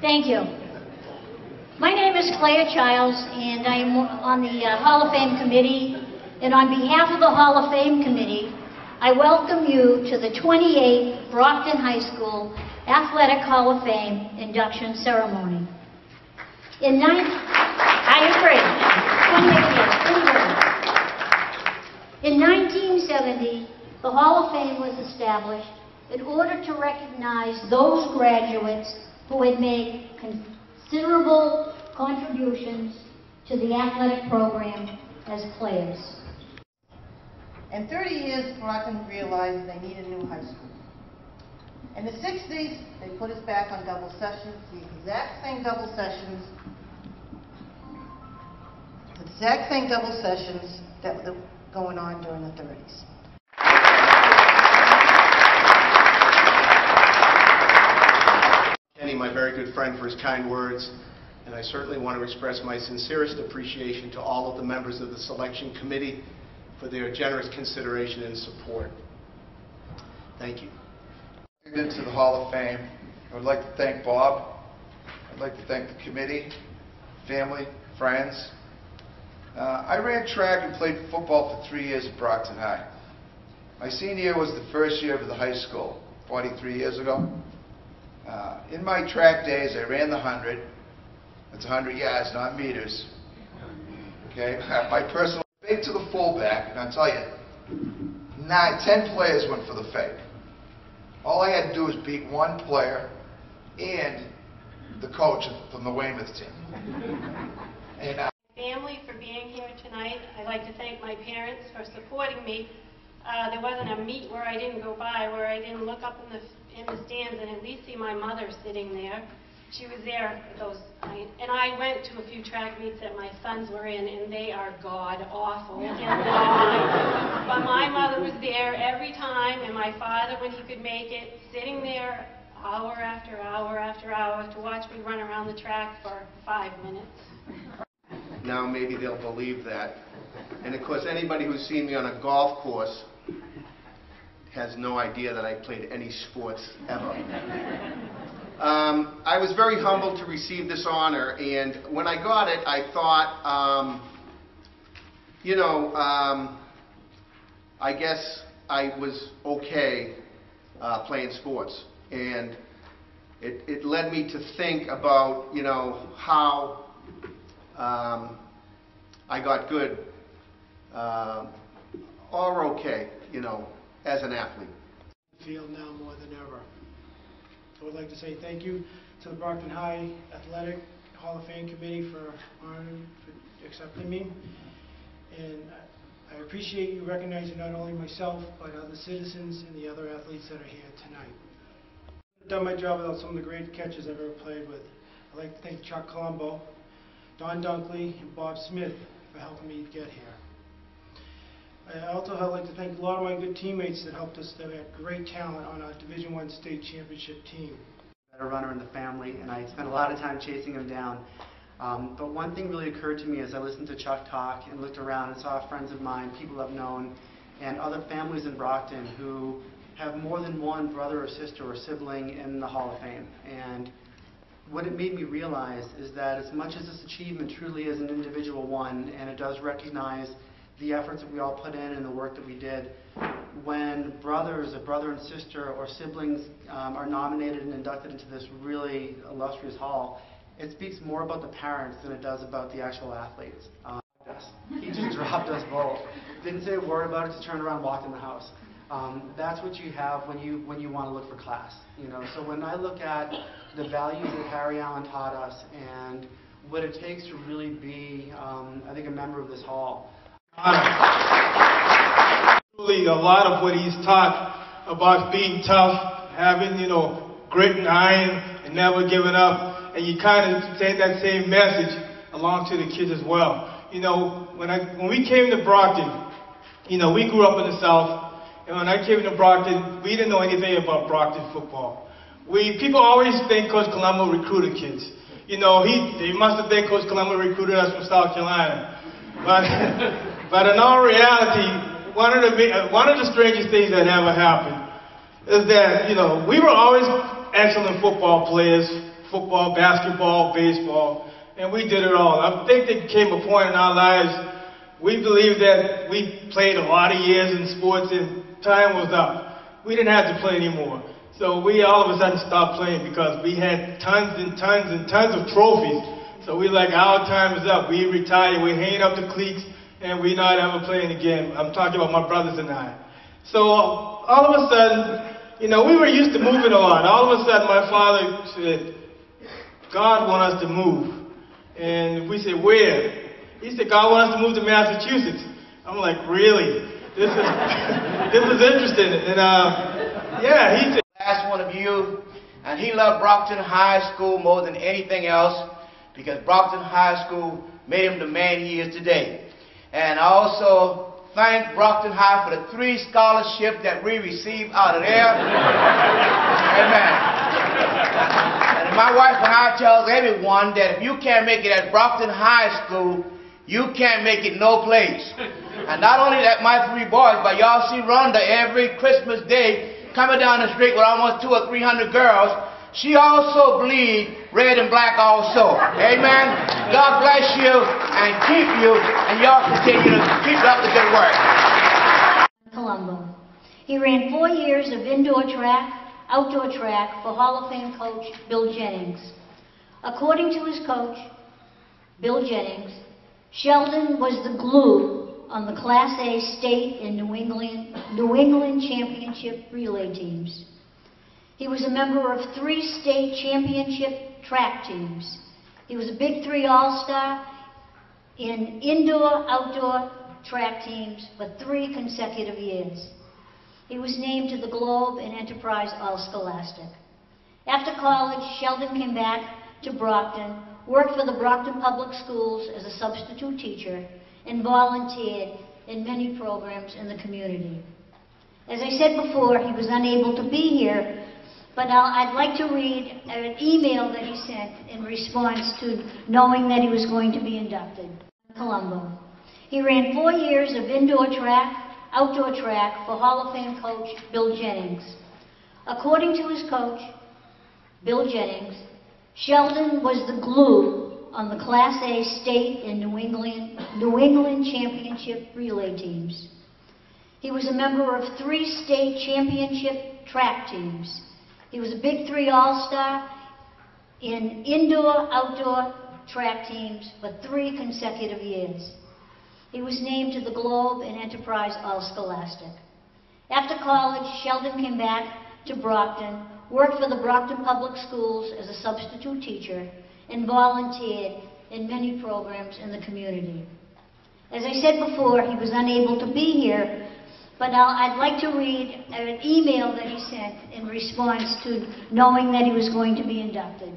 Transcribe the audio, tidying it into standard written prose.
Thank you. My name is Claire Childs, and I am on the Hall of Fame Committee. And on behalf of the Hall of Fame Committee, I welcome you to the 28th Brockton High School Athletic Hall of Fame induction ceremony. I agree. 28 years, 20 years. In 1970, the Hall of Fame was established in order to recognize those graduates who had made considerable contributions to the athletic program as players. In 30 years, Brockton realized they needed a new high school. In the 60s, they put us back on double sessions, the exact same double sessions that were going on during the 30s. Kenny, my very good friend, for his kind words, and I certainly want to express my sincerest appreciation to all of the members of the selection committee for their generous consideration and support. Thank you. Into the Hall of Fame, I would like to thank Bob. I'd like to thank the committee, family, friends. I ran track and played football for 3 years at Brockton High. My senior year was the first year of the high school, 43 years ago. In my track days, I ran the 100. That's 100 yards, not meters. Okay, my personal fake to the fullback, and I'll tell you, 10 players went for the fake. All I had to do was beat one player and the coach from the Weymouth team. And family for being here tonight. I'd like to thank my parents for supporting me. There wasn't a meet where I didn't go by, where I didn't look up in the stands and at least see my mother sitting there. She was there for those, and I went to a few track meets that my sons were in, and they are god-awful. But my mother was there every time, and my father, when he could make it, sitting there hour after hour after hour to watch me run around the track for 5 minutes. Now maybe they'll believe that. And of course, anybody who's seen me on a golf course has no idea that I played any sports ever. I was very humbled to receive this honor, and when I got it, I thought, I guess I was okay playing sports, and it led me to think about, how I got good or okay, as an athlete. Field now more than ever. I would like to say thank you to the Brockton High Athletic Hall of Fame Committee for accepting me. And I appreciate you recognizing not only myself, but other citizens and the other athletes that are here tonight. I've done my job without some of the great catchers I've ever played with. I'd like to thank Chuck Colombo, Don Dunkley, and Bob Smith for helping me get here. I also would like to thank a lot of my good teammates that helped us, that had great talent on our Division I state championship team. A runner in the family, and I spent a lot of time chasing him down. But one thing really occurred to me as I listened to Chuck talk and looked around and saw friends of mine, people I've known, and other families in Brockton who have more than one brother or sister or sibling in the Hall of Fame. And what it made me realize is that as much as this achievement truly is an individual one, and it does recognize the efforts that we all put in and the work that we did, when brothers, a brother and sister or siblings are nominated and inducted into this really illustrious hall, it speaks more about the parents than it does about the actual athletes. He just dropped us both. Didn't say a word about it, just turned around and walked in the house. That's what you have when you want to look for class. So when I look at the values that Harry Allen taught us and what it takes to really be, I think, a member of this hall. Truly, a lot of what he's taught about being tough, having, grit and iron, and never giving up, and you kind of take that same message along to the kids as well. When we came to Brockton, we grew up in the South, and when I came to Brockton, we didn't know anything about Brockton football. People always think Coach Colombo recruited kids. They must have think Coach Colombo recruited us from South Carolina. But in all reality, one of the strangest things that ever happened is that, we were always excellent football players, football, basketball, baseball, and we did it all. I think there came a point in our lives, we believed that we played a lot of years in sports and time was up. We didn't have to play anymore. So we all of a sudden stopped playing because we had tons and tons and tons of trophies. So we like, our time is up. We retired, we're hanging up the cleats, and we're not ever playing again. I'm talking about my brothers and I. So all of a sudden, you know, we were used to moving a lot. All of a sudden my father said, God wants us to move. And we said, where? He said, God wants us to move to Massachusetts. I'm like, really? This is, this is interesting. And yeah, he said, last one of you, and he loved Brockton High School more than anything else because Brockton High School made him the man he is today. And I also thank Brockton High for the 3 scholarships that we received out of there. Amen. And my wife and I tell everyone that if you can't make it at Brockton High School, you can't make it no place. And not only that, my 3 boys, but y'all see Rhonda every Christmas Day coming down the street with almost 200 or 300 girls. She also bleeds red and black also. Amen. God bless you and keep you, and y'all continue to keep up the good work. Colombo. He ran 4 years of indoor track, outdoor track for Hall of Fame coach Bill Jennings. According to his coach, Bill Jennings, Sheldon was the glue on the Class A state and New England championship relay teams. He was a member of 3 state championship track teams. He was a Big 3 All-Star in indoor, outdoor track teams for 3 consecutive years. He was named to the Globe and Enterprise All-Scholastic. After college, Sheldon came back to Brockton, worked for the Brockton Public Schools as a substitute teacher, and volunteered in many programs in the community. As I said before, he was unable to be here, but I'd like to read an email that he sent in response to knowing that he was going to be inducted. Colombo. He ran 4 years of indoor track, outdoor track for Hall of Fame coach Bill Jennings. According to his coach, Bill Jennings, Sheldon was the glue on the Class A state and New England championship relay teams. He was a member of 3 state championship track teams. He was a Big 3 All-Star in indoor, outdoor track teams for 3 consecutive years. He was named to the Globe and Enterprise All-Scholastic. After college, Sheldon came back to Brockton, worked for the Brockton Public Schools as a substitute teacher, and volunteered in many programs in the community. As I said before, he was unable to be here, but I'd like to read an email that he sent in response to knowing that he was going to be inducted.